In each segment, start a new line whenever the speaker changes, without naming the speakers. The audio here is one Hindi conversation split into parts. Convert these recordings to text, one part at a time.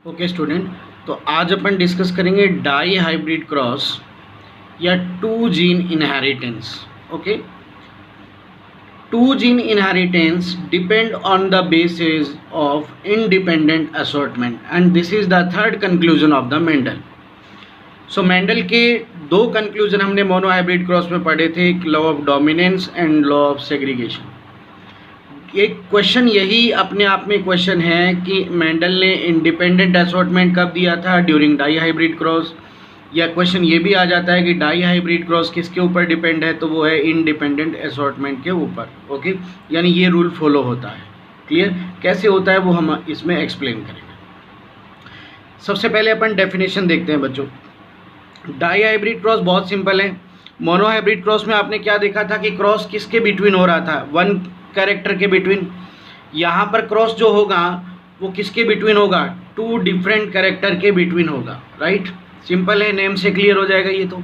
ओके स्टूडेंट, तो आज अपन डिस्कस करेंगे डाई हाइब्रिड क्रॉस या two gene inheritance. Okay, two gene inheritance depend on the basis of independent assortment and this is the third conclusion of the Mendel. So Mendel के दो कंक्लूजन हमने मोनो हाइब्रिड क्रॉस में पढ़े थे, एक law of dominance and law of segregation. एक क्वेश्चन यही अपने आप में क्वेश्चन है कि मेंडल ने इंडिपेंडेंट असॉर्टमेंट कब दिया था, ड्यूरिंग डाई हाइब्रिड क्रॉस। या क्वेश्चन ये भी आ जाता है कि डाई हाइब्रिड क्रॉस किसके ऊपर डिपेंड है, तो वो है इंडिपेंडेंट असॉर्टमेंट के ऊपर। ओके, यानी ये रूल फॉलो होता है। क्लियर? कैसे होता है वो हम इसमें एक्सप्लेन करेंगे। सबसे पहले अपन डेफिनेशन देखते हैं बच्चों। डाई हाइब्रिड क्रॉस बहुत सिंपल है। मोनो हाइब्रिड क्रॉस में आपने क्या देखा था कि क्रॉस किसके बिटवीन हो रहा था, वन कैरेक्टर के बिटवीन। यहाँ पर क्रॉस जो होगा वो किसके बिटवीन होगा, टू डिफरेंट कैरेक्टर के बिटवीन होगा। राइट, सिंपल है, नेम से क्लियर हो जाएगा ये। तो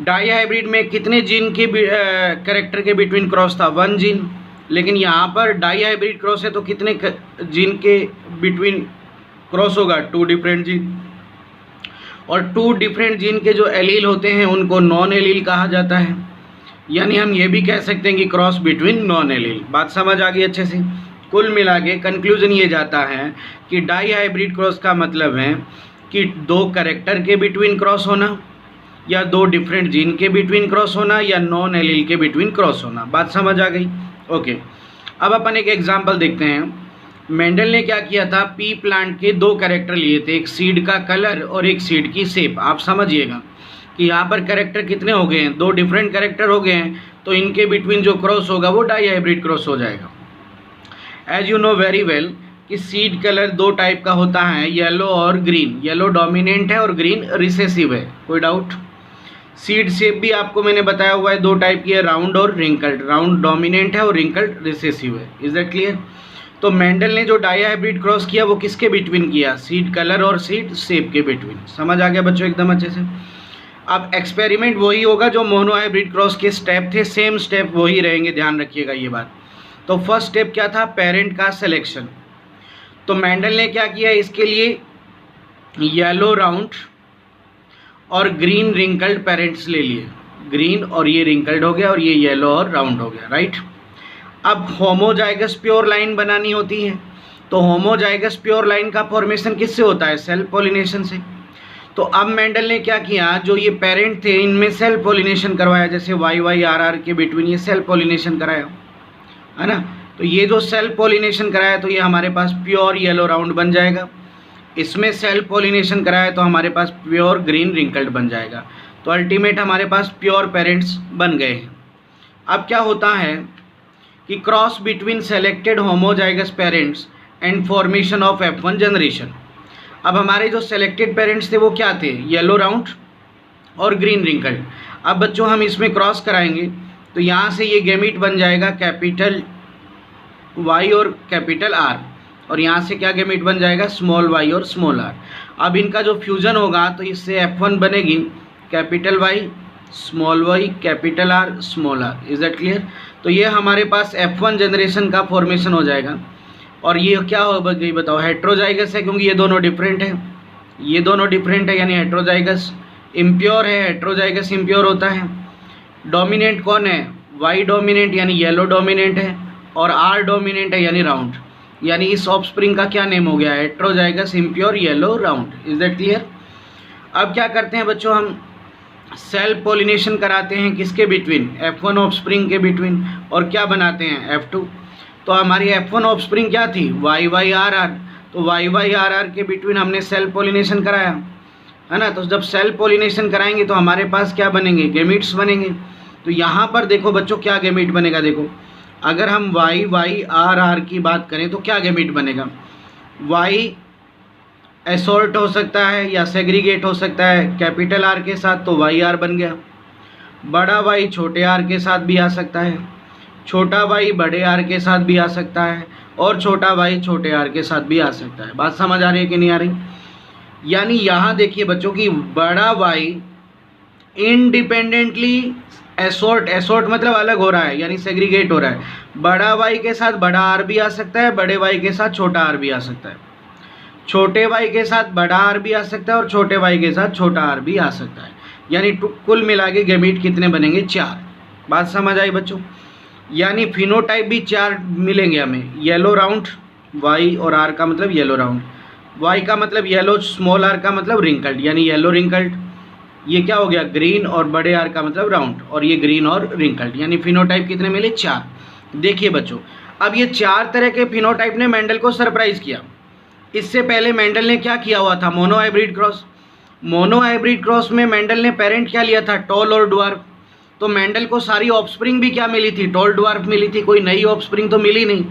डाई हाइब्रिड में कितने जीन के कैरेक्टर के बिटवीन क्रॉस था, वन जीन। लेकिन यहाँ पर डाई हाइब्रिड क्रॉस है तो कितने जीन के बिटवीन क्रॉस होगा, टू डिफरेंट जीन। और टू डिफरेंट जीन के जो एलील होते हैं उनको नॉन एलील कहा जाता है। यानी हम ये भी कह सकते हैं कि क्रॉस बिटवीन नॉन एलील। बात समझ आ गई अच्छे से? कुल मिला के कंक्लूजन ये जाता है कि डाई हाइब्रिड क्रॉस का मतलब है कि दो कैरेक्टर के बिटवीन क्रॉस होना, या दो डिफरेंट जीन के बिटवीन क्रॉस होना, या नॉन एलील के बिटवीन क्रॉस होना। बात समझ आ गई? ओके, अब अपन एक एग्जाम्पल देखते हैं। मेंडल ने क्या किया था, पी प्लांट के दो कैरेक्टर लिए थे, एक सीड का कलर और एक सीड की शेप। आप समझिएगा कि यहाँ पर कैरेक्टर कितने हो गए हैं, दो डिफरेंट कैरेक्टर हो गए हैं, तो इनके बिटवीन जो क्रॉस होगा वो डाई हाइब्रिड क्रॉस हो जाएगा। As you know very well कि सीड कलर दो टाइप का होता है, येलो और ग्रीन। येलो डोमिनेंट है और ग्रीन रिसेसिव है, कोई डाउट? सीड शेप भी आपको मैंने बताया हुआ है, दो टाइप की है, राउंड और रिंकल्ड। राउंड डोमिनेंट है और रिंकल्ड रिसेसिव है। Is that clear? तो मेंडल ने जो डाई हाइब्रिड क्रॉस किया वो किसके बिटवीन किया, सीड कलर और सीड शेप के बिटवीन। समझ आ गया बच्चों एकदम अच्छे से? अब एक्सपेरिमेंट वही होगा जो मोनो हाइब्रिड क्रॉस के स्टेप थे, सेम स्टेप वही रहेंगे, ध्यान रखिएगा ये बात। तो फर्स्ट स्टेप क्या था, पेरेंट का सिलेक्शन। तो मेंडल ने क्या किया, इसके लिए येलो राउंड और ग्रीन रिंकल्ड पेरेंट्स ले लिए। ग्रीन और ये रिंकल्ड हो गया और ये येलो और राउंड हो गया। राइट, अब होमोजाइगस प्योर लाइन बनानी होती है। तो होमोजाइगस प्योर लाइन का फॉर्मेशन किससे होता है, सेल्फ पॉलिनेशन से। तो अब मेंडल ने क्या किया, जो ये पेरेंट थे इनमें सेल्फ पॉलिनेशन करवाया, जैसे वाई वाई आर आर के बिटवीन ये सेल्फ पॉलिनेशन कराया, है ना। तो ये जो सेल्फ पॉलिनेशन कराया तो ये हमारे पास प्योर येलो राउंड बन जाएगा। इसमें सेल्फ पॉलिनेशन कराया तो हमारे पास प्योर ग्रीन रिंकल्ड बन जाएगा। तो अल्टीमेट हमारे पास प्योर पेरेंट्स बन गए हैं। अब क्या होता है कि cross between selected homozygous parents and formation of F1 generation. अब हमारे जो सेलेक्टेड पेरेंट्स थे वो क्या थे, येलो राउंड और ग्रीन रिंकल्ड। अब बच्चों हम इसमें क्रॉस कराएंगे तो यहाँ से ये गैमीट बन जाएगा कैपिटल Y और कैपिटल R, और यहाँ से क्या गैमीट बन जाएगा, स्मॉल y और स्मॉल r। अब इनका जो फ्यूज़न होगा तो इससे F1 बनेगी capital Y small y capital R small r। Is that clear? तो ये हमारे पास F1 जनरेशन का फॉर्मेशन हो जाएगा। और ये क्या होगा ये बताओ, हेट्रोजाइगस है क्योंकि ये दोनों डिफरेंट है, ये दोनों डिफरेंट है यानी हेट्रोजाइगस। इम्प्योर है, हेट्रोजाइगस इम्प्योर होता है। डोमिनेंट कौन है, वाई डोमिनेंट यानी येलो डोमिनेंट है, और आर डोमिनेंट है यानी राउंड। यानी इस ऑफस्प्रिंग का क्या नेम हो गया, heterozygous impure yellow round. Is that clear? अब क्या करते हैं बच्चों, हम सेल्फ पॉलिनेशन कराते हैं किसके बिटवीन, F1 ऑफस्प्रिंग के बिटवीन, और क्या बनाते हैं, F2। तो हमारी F1 ऑफस्प्रिंग क्या थी, वाई वाई आर आर। तो वाई वाई आर आर के बिटवीन हमने सेल्फ पॉलिनेशन कराया, है ना। तो जब सेल्फ पॉलिनेशन कराएंगे तो हमारे पास क्या बनेंगे, गैमीट्स बनेंगे। तो यहाँ पर देखो बच्चों क्या गैमीट बनेगा, देखो अगर हम वाई वाई आर आर की बात करें तो क्या गैमीट बनेगा, वाई एसोर्ट हो सकता है या सेग्रीगेट हो सकता है कैपिटल आर के साथ, तो वाई आर बन गया। बड़ा वाई छोटे आर के साथ भी आ सकता है, छोटा वाई बड़े आर के साथ भी आ सकता है, और छोटा वाई छोटे आर के साथ भी आ सकता है। बात समझ आ रही है कि नहीं आ रही? यानी यहाँ देखिए बच्चों कि बड़ा वाई इंडिपेंडेंटली एसोर्ट, एसोर्ट मतलब अलग हो रहा है यानी सेग्रीगेट हो रहा है। बड़ा वाई के साथ बड़ा आर भी आ सकता है, बड़े वाई के साथ छोटा आर भी आ सकता है। छोटे वाई के साथ बड़ा आर भी आ सकता है और छोटे वाई के साथ छोटा आर भी आ सकता है, यानी कुल मिला के गैमीट कितने बनेंगे? 4। बात समझ आई बच्चों? यानी फिनोटाइप भी 4 मिलेंगे हमें। येलो राउंड, वाई और आर का मतलब येलो राउंड, वाई का मतलब येलो, स्मॉल आर का मतलब रिंकल्ड यानी येलो रिंकल्ड, ये क्या हो गया? ग्रीन, और बड़े आर का मतलब राउंड, और ये ग्रीन और रिंकल्ड, यानी फिनोटाइप कितने मिले? 4। देखिए बच्चों, अब ये 4 तरह के फिनोटाइप ने मेंडल को सरप्राइज किया। इससे पहले मेंडल ने क्या किया हुआ था? Mono hybrid cross. Mono hybrid cross में मेंडल ने पेरेंट क्या लिया था? टॉल और ड्वार्फ। तो मेंडल को सारी ऑफस्प्रिंग भी क्या मिली थी? टॉल ड्वार्फ मिली थी, कोई नई ऑफस्प्रिंग तो मिली नहीं।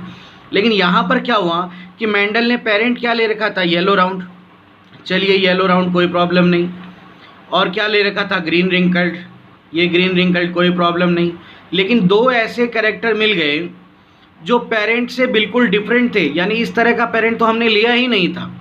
लेकिन यहाँ पर क्या हुआ कि मेंडल ने पेरेंट क्या ले रखा था? Yellow round. चलिए येलो राउंड कोई प्रॉब्लम नहीं। और क्या ले रखा था? Green wrinkled. ये ग्रीन रिंकल्ड कोई प्रॉब्लम नहीं। लेकिन 2 ऐसे कैरेक्टर मिल गए जो पेरेंट से बिल्कुल डिफरेंट थे, यानी इस तरह का पेरेंट तो हमने लिया ही नहीं था।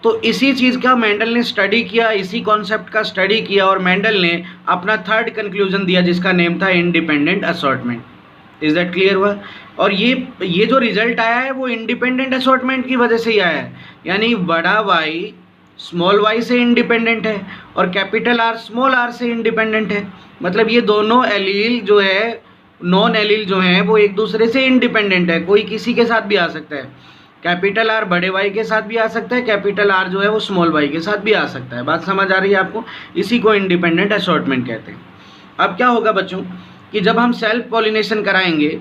तो इसी चीज़ का मेंडल ने स्टडी किया, इसी कॉन्सेप्ट का स्टडी किया, और मेंडल ने अपना 3rd कंक्लूजन दिया जिसका नेम था independent assortment. Is that clear हुआ? और ये जो रिजल्ट आया है वो इंडिपेंडेंट असॉर्टमेंट की वजह से ही आया है, यानी बड़ा वाई स्मॉल वाई से इंडिपेंडेंट है और कैपिटल आर स्मॉल आर से इंडिपेंडेंट है। मतलब ये दोनों एलील जो है, नॉन एलील जो हैं, वो एक दूसरे से इंडिपेंडेंट है। कोई किसी के साथ भी आ सकता है, कैपिटल आर बड़े वाई के साथ भी आ सकता है, कैपिटल आर जो है वो स्मॉल वाई के साथ भी आ सकता है। बात समझ आ रही है आपको? इसी को इंडिपेंडेंट असॉर्टमेंट कहते हैं। अब क्या होगा बच्चों कि जब हम सेल्फ पॉलिनेशन कराएंगे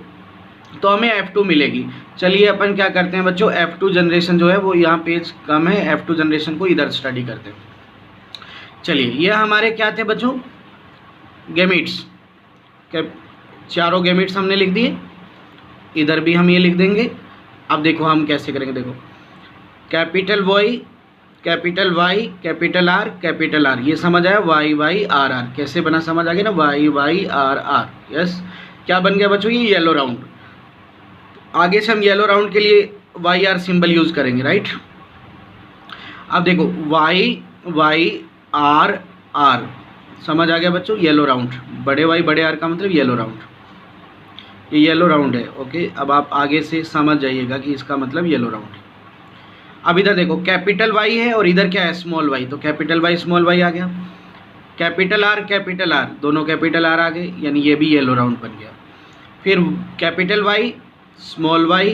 तो हमें F2 मिलेगी। चलिए अपन क्या करते हैं बच्चों, F2 जनरेशन जो है वो यहाँ पेज कम है, F2 जनरेशन को इधर स्टडी करते हैं। चलिए ये हमारे क्या थे बच्चों? गैमीट्स। चारों गैमीट्स हमने लिख दिए, इधर भी हम ये लिख देंगे। अब देखो हम कैसे करेंगे, देखो capital Y, capital Y, capital R, capital R, ये समझ आया? वाई वाई आर आर कैसे बना समझ आ गया ना? Y Y R R. Yes, क्या बन गया बच्चों? ये येलो राउंड। आगे से हम येलो राउंड के लिए वाई आर सिंबल यूज करेंगे, राइट? अब देखो वाई वाई आर आर, समझ आ गया बच्चों? येलो राउंड, बड़े वाई बड़े आर का मतलब येलो राउंड, ये येलो राउंड है। ओके, अब आप आगे से समझ जाइएगा कि इसका मतलब येलो राउंड है। अब इधर देखो कैपिटल वाई है और इधर क्या है? स्मॉल वाई, तो कैपिटल वाई स्मॉल वाई आ गया। कैपिटल आर दोनों कैपिटल आर आ गए, यानी ये भी येलो राउंड बन गया। फिर capital Y small Y,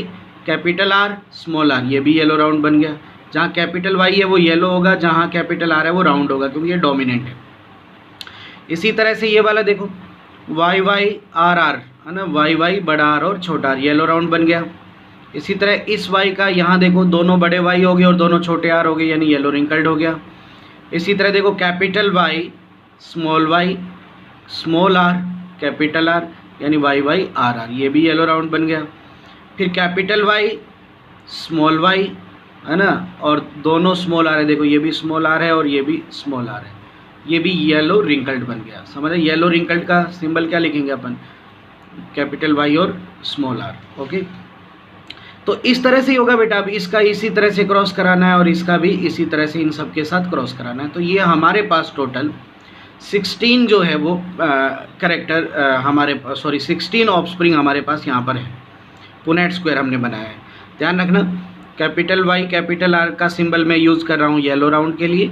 capital R small R, ये भी येलो राउंड बन गया। जहाँ कैपिटल वाई है वो येलो होगा, जहाँ कैपिटल आर है वो राउंड होगा, क्योंकि ये डोमिनेंट है। इसी तरह से ये वाला देखो वाई वाई आर आर है ना, वाई वाई बड़ा आर और छोटा आर, येलो राउंड बन गया। इसी तरह इस वाई का यहाँ देखो दोनों बड़े वाई हो गए और दोनों छोटे आर हो गए, यानी येलो रिंकल्ड हो गया। इसी तरह देखो capital Y small R capital R, यानी वाई वाई आर आर, ये भी येलो राउंड बन गया। फिर कैपिटल वाई स्मॉल वाई है ना, और दोनों स्मॉल आर है, देखो ये भी स्मॉल आर है और ये भी स्मॉल आर है, ये भी येलो रिंकल्ड बन गया। समझ रहे? येलो रिंकल्ड का सिंबल क्या लिखेंगे अपन? कैपिटल वाई और स्मॉल आर। ओके, तो इस तरह से ही होगा बेटा। अब इसका इसी तरह से क्रॉस कराना है और इसका भी इसी तरह से इन सब के साथ क्रॉस कराना है। तो ये हमारे पास टोटल 16 जो है वो करेक्टर हमारे 16 ऑफस्प्रिंग हमारे पास यहाँ पर है। पुनेट स्क्वायर हमने बनाया है, ध्यान रखना। कैपिटल वाई कैपिटल आर का सिंबल मैं यूज़ कर रहा हूँ येलो राउंड के लिए,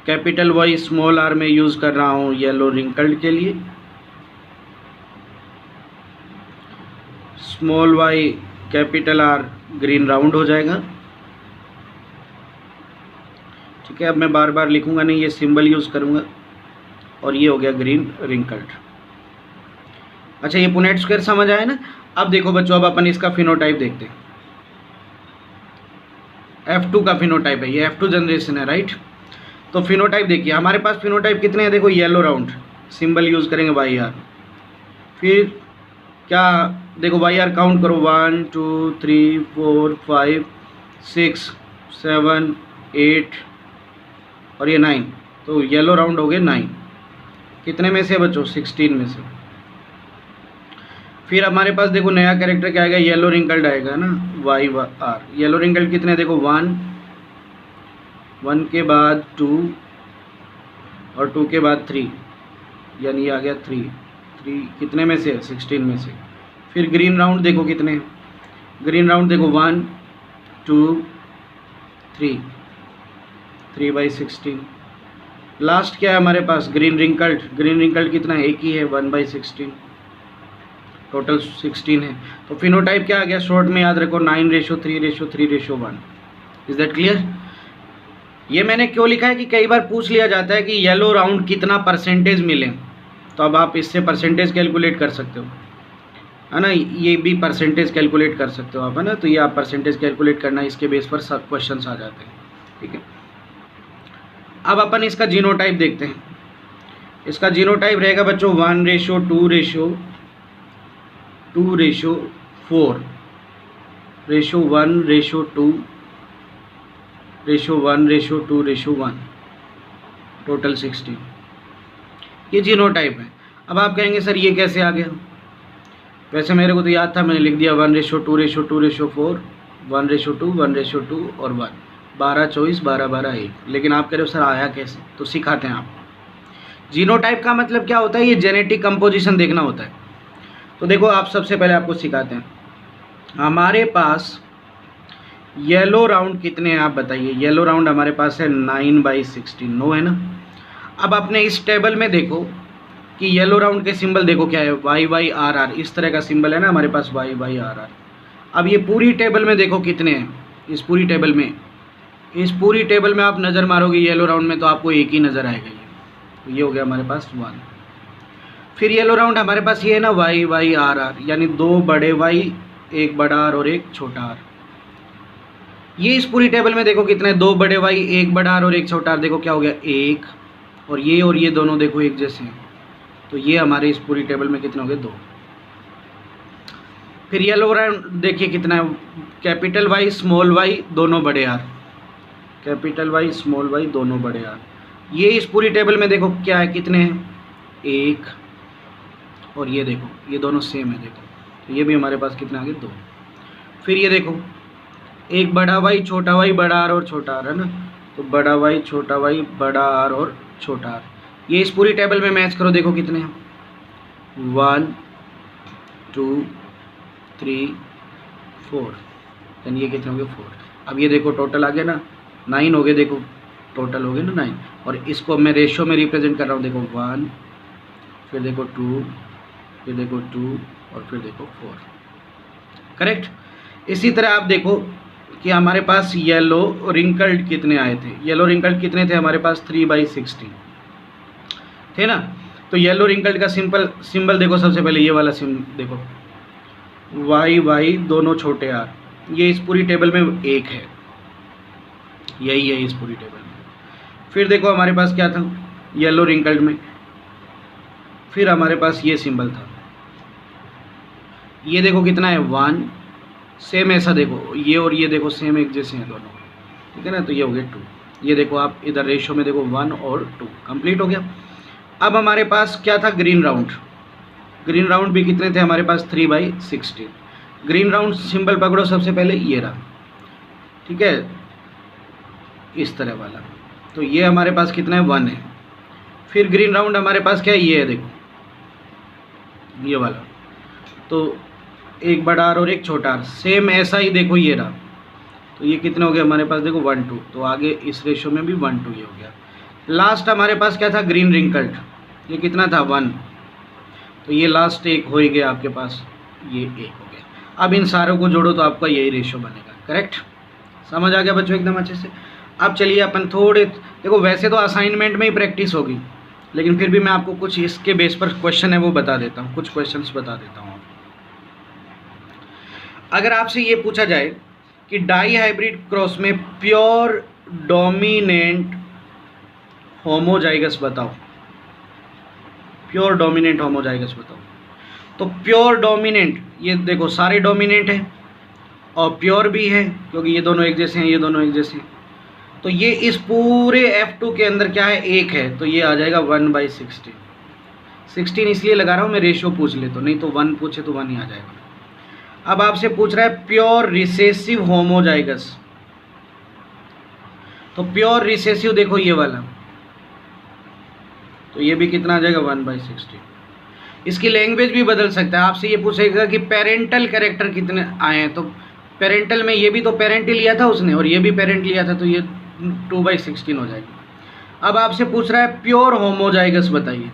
कैपिटल वाई स्मॉल आर में यूज़ कर रहा हूँ येलो रिंकल्ड के लिए, small Y capital R green round हो जाएगा। ठीक है, अब मैं बार बार लिखूंगा नहीं, ये सिंबल यूज़ करूंगा और ये हो गया ग्रीन रिंकल्ड। अच्छा, ये पुनेट स्क्वायर समझ आया ना? अब देखो बच्चों, अब अपन इसका फिनोटाइप देखते हैं। F2 का फिनोटाइप है, ये F2 जनरेशन है, राइट? तो फिनोटाइप देखिए, हमारे पास फिनोटाइप कितने हैं? देखो येलो राउंड, सिंबल यूज़ करेंगे वाई आर। फिर क्या देखो वाई आर काउंट करो, 1 2 3 4 5 6 7 8 और ये 9, तो येलो राउंड हो गए 9। कितने में से बच्चों? 16 में से। फिर हमारे पास देखो नया कैरेक्टर क्या आएगा? येलो रिंकल्ड आएगा ना, वाई आर। येलो रिंकल्ड कितने? देखो 1 के बाद 2 और 2 के बाद 3, यानी ये आ गया 3 कितने में से? 16 में से। फिर ग्रीन राउंड देखो कितने? ग्रीन राउंड देखो 1 2, 3, 3/16। लास्ट क्या है हमारे पास, ग्रीन रिंकल्ड। ग्रीन रिंकल्ड कितना है, एक ही है, 1/16, टोटल 16 है। तो फिनोटाइप क्या आ गया, शॉर्ट में याद रखो 9:3:3:1। Is that clear? ये मैंने क्यों लिखा है कि कई बार पूछ लिया जाता है कि येलो राउंड कितना परसेंटेज मिले, तो अब आप इससे परसेंटेज कैलकुलेट कर सकते हो, है ना। ये भी परसेंटेज कैलकुलेट कर सकते हो आप, है ना। तो ये आप परसेंटेज कैलकुलेट करना, इसके बेस पर सब क्वेश्चंस आ जाते हैं, ठीक है। अब अपन इसका जीनोटाइप देखते हैं। इसका जीनोटाइप रहेगा बच्चों 1:2:4, 1:1:2:1, टोटल 16। ये जीनोटाइप है। अब आप कहेंगे सर ये कैसे आ गया, वैसे मेरे को तो याद था, मैंने लिख दिया 1:2:4, 1:2, 1:2 और 1, 12, 24, 12, 12, 1। लेकिन आप कह रहे हो सर आया कैसे, तो सिखाते हैं आपको। जीनोटाइप का मतलब क्या होता है, ये जेनेटिक कंपोजिशन देखना होता है। तो देखो आप सबसे पहले आपको सिखाते हैं। हमारे पास येलो राउंड कितने हैं आप बताइए। येलो राउंड हमारे पास है 9/16, 9 है ना। अब आपने इस टेबल में देखो कि येलो राउंड के सिंबल देखो क्या है, YYRR, इस तरह का सिंबल है ना हमारे पास, YYRR। अब ये पूरी टेबल में देखो कितने हैं, इस पूरी टेबल में आप नज़र मारोगे येलो राउंड में तो आपको एक ही नज़र आएगा, तो ये हो गया हमारे पास 1। फिर येलो राउंड हमारे पास ये है ना YYRR, यानी 2 बड़े Y, 1 बड़ा R और 1 छोटा R। ये इस पूरी टेबल में देखो कितने, 2 बड़े Y, 1 बड़ा R और 1 छोटा R। देखो क्या हो गया, 1, और ये दोनों देखो एक जैसे हैं, तो ये हमारे इस पूरी टेबल में कितने हो गए, 2। फिर येलो राउंड देखिए कितना है, कैपिटल Y स्मॉल y दोनों बड़े R, capital Y small y दोनों बड़े R। ये इस पूरी टेबल में देखो क्या है, कितने हैं, 1, और ये देखो ये दोनों सेम है, देखो तो ये भी हमारे पास कितने आ गए, 2। फिर ये देखो 1 बड़ा Y छोटा y बड़ा R और छोटा R, है ना। तो बड़ा Y छोटा y बड़ा R और छोटा R, ये इस पूरी टेबल में मैच करो, देखो कितने हैं, 1, 2, 3, 4, यानी ये कितने हो गए, 4। अब ये देखो टोटल आ गया ना, 9 हो गए, देखो टोटल हो गए ना 9। और इसको मैं रेशियो में रिप्रेजेंट कर रहा हूँ, देखो 1, फिर देखो 2, फिर देखो 2, और फिर देखो 4, करेक्ट। इसी तरह आप देखो कि हमारे पास येलो रिंकल्ड कितने आए थे। येलो रिंकल्ड कितने थे हमारे पास, 3/16 थे ना। तो येलो रिंकल्ड का सिंबल देखो, सबसे पहले ये वाला देखो YY दोनों छोटे R, ये इस पूरी टेबल में 1 है, यही है इस पूरी टेबल में। फिर देखो हमारे पास क्या था येलो रिंकल्ड में, फिर हमारे पास ये सिंबल था, ये देखो कितना है, 1, सेम ऐसा देखो ये और ये देखो सेम एक जैसे हैं दोनों, ठीक है ना। तो ये हो गया 2, ये देखो आप इधर रेशियो में देखो 1 और 2, कंप्लीट हो गया। अब हमारे पास क्या था, ग्रीन राउंड। ग्रीन राउंड भी कितने थे हमारे पास, 3/16। ग्रीन राउंड सिंबल पकड़ो सबसे पहले, ये रहा, ठीक है, इस तरह वाला। तो ये हमारे पास कितना है, 1 है। फिर ग्रीन राउंड हमारे पास क्या है, ये है देखो ये वाला, तो 1 बड़ा R और 1 छोटा R, सेम ऐसा ही देखो ये रहा। तो ये कितने हो गए हमारे पास, देखो 1, 2, तो आगे इस रेशियो में भी 1, 2 ये हो गया। लास्ट हमारे पास क्या था, ग्रीन रिंकल्ड, ये कितना था, 1, तो ये लास्ट 1 हो ही गया आपके पास, ये 1 हो गया। अब इन सारों को जोड़ो तो आपका यही रेशियो बनेगा, करेक्ट। समझ आ गया बच्चों एकदम अच्छे से। अब चलिए अपन थोड़े, देखो वैसे तो असाइनमेंट में ही प्रैक्टिस होगी, लेकिन फिर भी मैं आपको कुछ इसके बेस पर क्वेश्चन है वो बता देता हूँ, कुछ क्वेश्चंस बता देता हूँ। अगर आपसे ये पूछा जाए कि डाई हाइब्रिड क्रॉस में प्योर डोमिनेंट होमोजाइगस बताओ, प्योर डोमिनेंट होमोजाइगस बताओ, तो प्योर डोमिनेंट, ये देखो सारे डोमिनेंट हैं और प्योर भी है, क्योंकि ये दोनों एक जैसे हैं, ये दोनों एक जैसे हैं। तो ये इस पूरे F2 के अंदर क्या है, 1 है, तो ये आ जाएगा 1/16। 16 इसलिए लगा रहा हूँ मैं, रेशियो पूछ ले तो, नहीं तो 1 पूछे तो 1 ही आ जाएगा। अब आपसे पूछ रहा है प्योर रिसेसिव होमोजाइगस, तो प्योर रिसेसिव देखो ये वाला, तो ये भी कितना आ जाएगा, 1/16। इसकी लैंग्वेज भी बदल सकता है, आपसे ये पूछेगा कि पेरेंटल कैरेक्टर कितने आए हैं, तो पेरेंटल में ये भी तो पेरेंट ही लिया था उसने और ये भी पेरेंट लिया था, तो ये 2/16 हो जाएगी। अब आपसे पूछ रहा है प्योर होमोजाइगस बताइए,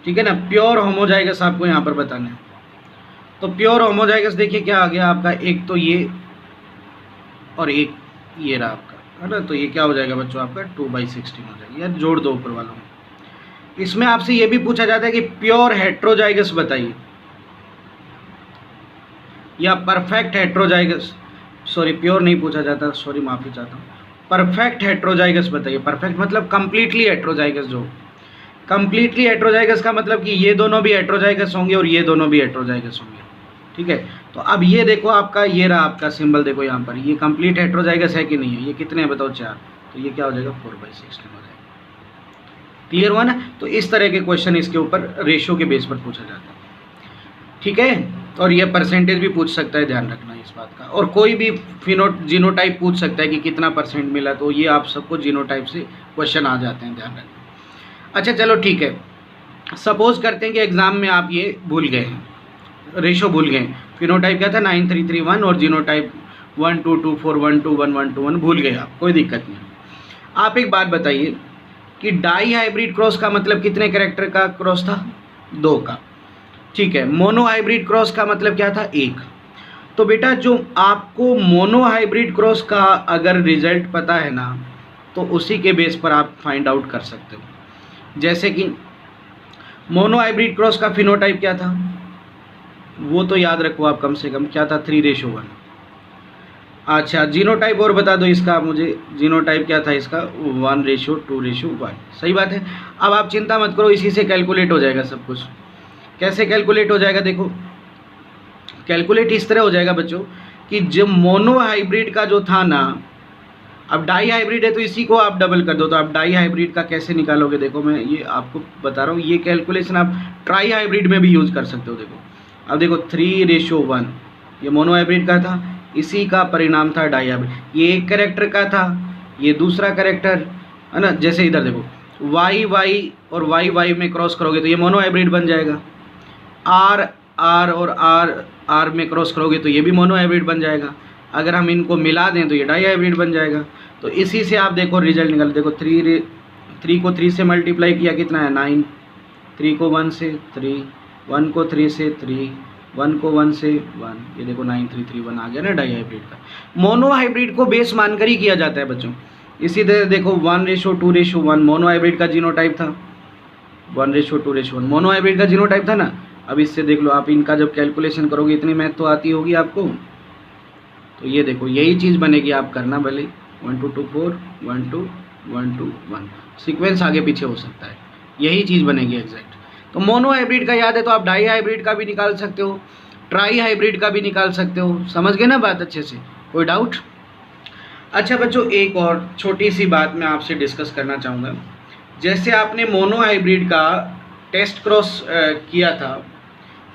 ठीक है ना, प्योर होमोजाइगस आपको यहाँ पर बताना है। तो प्योर होमोजाइगस देखिए क्या आ गया आपका, एक तो ये और एक ये रहा आपका, है ना, तो ये क्या हो जाएगा बच्चों आपका 2/16 हो जाएगा, यार जोड़ दो ऊपर वालों में। इसमें आपसे ये भी पूछा जाता है कि प्योर हेट्रोजाइगस बताइए या परफेक्ट हेट्रोजाइगस, सॉरी प्योर नहीं पूछा जाता, सॉरी माफ़ी चाहता हूँ, परफेक्ट हेट्रोजाइगस बताइए। परफेक्ट मतलब कंप्लीटली हेट्रोजाइगस, जो कंप्लीटली हेट्रोजाइगस का मतलब कि ये दोनों भी हेट्रोजाइगस होंगे और ये दोनों भी हेट्रोजाइगस होंगे, ठीक है। तो अब ये देखो आपका, ये रहा आपका सिंबल, देखो यहाँ पर ये कंप्लीट हेट्रोजाइगस है कि नहीं है, ये कितने हैं बताओ 4, तो ये क्या हो जाएगा 4/16 हो जाएगा। क्लियर हुआ ना। तो इस तरह के क्वेश्चन इसके ऊपर रेशियो के बेस पर पूछा जाता है, ठीक है। और ये परसेंटेज भी पूछ सकता है, ध्यान रखना इस बात का। और कोई भी जीनोटाइप पूछ सकता है कि कितना परसेंट मिला, तो ये आप सबको जीनोटाइप से क्वेश्चन आ जाते हैं, ध्यान रखना। अच्छा चलो ठीक है, सपोज करते हैं कि एग्जाम में आप ये भूल गए हैं, रेशो भूल गए, फिनोटाइप क्या था 9331 और जीनोटाइप 1224 121 121 भूल गए आप, कोई दिक्कत नहीं। आप एक बात बताइए कि डाई हाइब्रिड क्रॉस का मतलब कितने कैरेक्टर का क्रॉस था, 2 का, ठीक है। मोनो हाइब्रिड क्रॉस का मतलब क्या था, 1। तो बेटा जो आपको मोनो हाइब्रिड क्रॉस का अगर रिजल्ट पता है ना, तो उसी के बेस पर आप फाइंड आउट कर सकते हो। जैसे कि मोनो हाइब्रिड क्रॉस का फिनोटाइप क्या था, वो तो याद रखो आप कम से कम, क्या था 3:1। अच्छा जीनोटाइप और बता दो इसका मुझे, जीनोटाइप क्या था इसका 1:2:1, सही बात है। अब आप चिंता मत करो, इसी से कैलकुलेट हो जाएगा सब कुछ। कैसे कैलकुलेट हो जाएगा, देखो कैलकुलेट इस तरह हो जाएगा बच्चों कि जब मोनो हाइब्रिड का जो था ना, अब डाई हाइब्रिड है तो इसी को आप डबल कर दो, तो आप डाई हाइब्रिड का कैसे निकालोगे, देखो मैं ये आपको बता रहा हूँ, ये कैलकुलेशन आप ट्राई हाइब्रिड में भी यूज़ कर सकते हो। देखो अब देखो 3:1 ये मोनो हाइब्रिड का था, इसी का परिणाम था डाई हाइब्रिड, ये एक कैरेक्टर का था, ये दूसरा कैरेक्टर, है ना। जैसे इधर देखो वाई वाई और वाई वाई में क्रॉस करोगे तो ये मोनो हाइब्रिड बन जाएगा, आर आर और आर आर में क्रॉस करोगे तो ये भी मोनो हाइब्रिड बन जाएगा, अगर हम इनको मिला दें तो ये डाई हाइब्रिड बन जाएगा। तो इसी से आप देखो रिजल्ट निकल, देखो 3 को 3 से मल्टीप्लाई किया कितना है 9, 3 को 1 से 3, 1 को 3 से 3, 1 को 1 से 1, ये देखो 9331 आ गया ना डाई हाइब्रिड का। मोनो हाइब्रिड को बेस मानकर ही किया जाता है बच्चों। इसी तरह देखो 1:2:1 मोनो हाइब्रिड का जीनोटाइप था, 1:2:1 मोनो हाइब्रिड का जीनोटाइप था ना। अब इससे देख लो आप, इनका जब कैलकुलेशन करोगे इतनी मैथ तो आती होगी आपको, तो ये देखो यही चीज़ बनेगी, आप करना भले 1 2 2 4 1 2 1 2 1, सीक्वेंस आगे पीछे हो सकता है, यही चीज़ बनेगी एग्जैक्ट। तो मोनो हाइब्रिड का याद है तो आप डाई हाइब्रिड का भी निकाल सकते हो, ट्राई हाइब्रिड का भी निकाल सकते हो, समझ गए ना बात अच्छे से, कोई डाउट। अच्छा बच्चों एक और छोटी सी बात मैं आपसे डिस्कस करना चाहूँगा, जैसे आपने मोनो हाइब्रिड का टेस्ट क्रॉस किया था,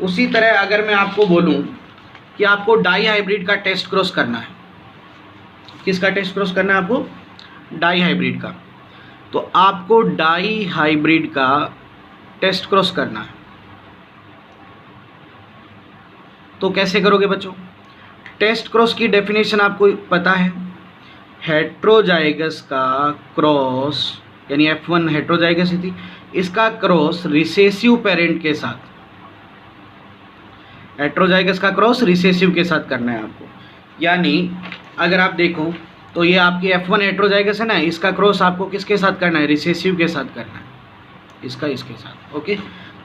उसी तरह अगर मैं आपको बोलूं कि आपको डाई हाइब्रिड का टेस्ट क्रॉस करना है, किसका टेस्ट क्रॉस करना है आपको, डाई हाइब्रिड का, तो आपको डाई हाइब्रिड का टेस्ट क्रॉस करना है। तो कैसे करोगे बच्चों, टेस्ट क्रॉस की डेफिनेशन आपको पता है, हेट्रोजाइगस का क्रॉस, यानी F1 हेट्रोजाइगस थी, इसका क्रॉस रिसेसिव पेरेंट के साथ, हेट्रोजाइगस का क्रॉस रिसेसिव के साथ करना है आपको। यानी अगर आप देखो तो ये आपकी F1 हेट्रोजाइगस है ना, इसका क्रॉस आपको किसके साथ करना है, रिसेसिव के साथ करना है, इसका इसके साथ, ओके।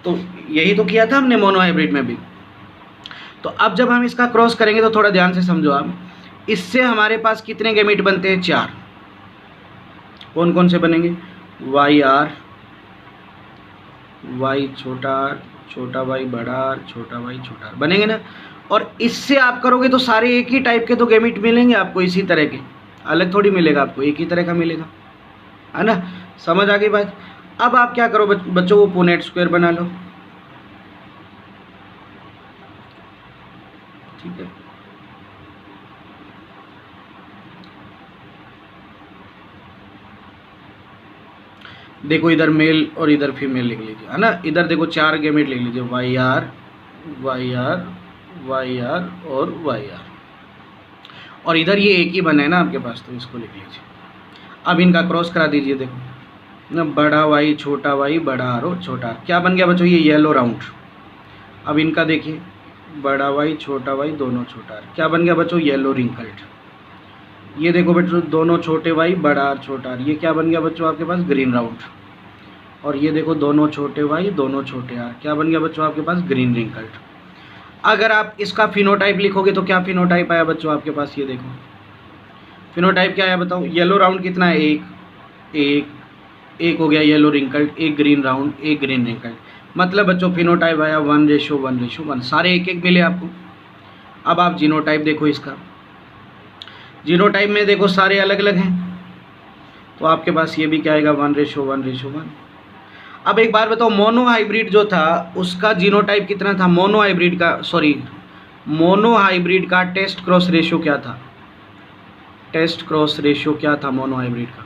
तो यही तो किया था हमने मोनो हाइब्रिड में भी। तो अब जब हम इसका क्रॉस करेंगे तो थोड़ा ध्यान से समझो आप, इससे हमारे पास कितने गैमेट बनते हैं, 4। कौन कौन से बनेंगे, वाई आर, वाई छोटा आर, छोटा वाई बड़ा आर, छोटा वाई छोटा आर बनेंगे ना। और इससे आप करोगे तो सारे एक ही टाइप के तो गैमेट मिलेंगे आपको, इसी तरह के, अलग थोड़ी मिलेगा आपको, एक ही तरह का मिलेगा, है ना। समझ आ गई बात। अब आप क्या करो बच्चों, वो पुनेट स्क्वायर बना लो, ठीक है। देखो इधर मेल और इधर फीमेल लिख लीजिए, है ना। इधर देखो 4 गैमेट लिख लीजिए, वाई आर वाई आर और वाई आर, और इधर ये एक ही बना है ना आपके पास, तो इसको लिख लीजिए। अब इनका क्रॉस करा दीजिए, देखो ना, बड़ा वाई छोटा वाई बड़ा आर और छोटा आर, क्या बन गया बच्चों, ये येलो राउंड। अब इनका देखिए, बड़ा वाई छोटा वाई दोनों छोटा आर, क्या बन गया बच्चों, येलो रिंकल्ड। ये देखो बच्चों, दोनों छोटे वाई बड़ा आर छोटा आर, ये क्या बन गया बच्चों आपके पास, ग्रीन राउंड। और ये देखो, दोनों छोटे वाई दोनों छोटे आर, क्या बन गया बच्चों आपके पास, ग्रीन रिंकल्ड। अगर आप इसका फिनोटाइप लिखोगे तो क्या फिनोटाइप आया बच्चों आपके पास, ये देखो फिनोटाइप क्या आया बताओ, येलो राउंड कितना है, एक हो गया येलो रिंकल्ड, एक ग्रीन राउंड, एक ग्रीन रिंकल्ड, मतलब बच्चों फिनोटाइप आया 1:1:1, सारे एक एक मिले आपको। अब आप जीनोटाइप देखो इसका, जीनोटाइप में देखो सारे अलग अलग हैं, तो आपके पास ये भी क्या आएगा, 1:1:1। अब एक बार बताओ, मोनो हाइब्रिड जो था उसका जीनोटाइप कितना था, मोनो हाइब्रिड का टेस्ट क्रॉस रेशियो क्या था, टेस्ट क्रॉस रेशियो क्या था मोनो हाइब्रिड का,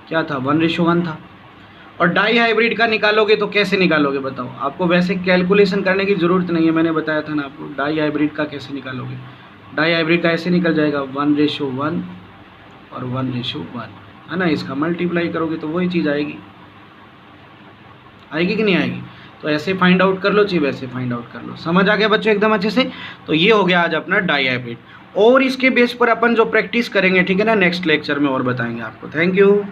क्या था, 1:1 था। और डाई हाइब्रिड का निकालोगे तो कैसे निकालोगे बताओ, आपको वैसे कैलकुलेशन करने की ज़रूरत नहीं है, मैंने बताया था ना आपको, डाई हाइब्रिड का कैसे निकालोगे, डाई हाइब्रिड का ऐसे निकल जाएगा 1:1 और 1:1, है ना, इसका मल्टीप्लाई करोगे तो वही चीज़ आएगी कि नहीं आएगी। तो ऐसे फाइंड आउट कर लो, चाहिए वैसे फाइंड आउट कर लो। समझ आ गया बच्चों एकदम अच्छे से। तो ये हो गया आज अपना डाई हाइब्रिड, और इसके बेस पर अपन जो प्रैक्टिस करेंगे, ठीक है ना, नेक्स्ट लेक्चर में और बताएंगे आपको। Thank you.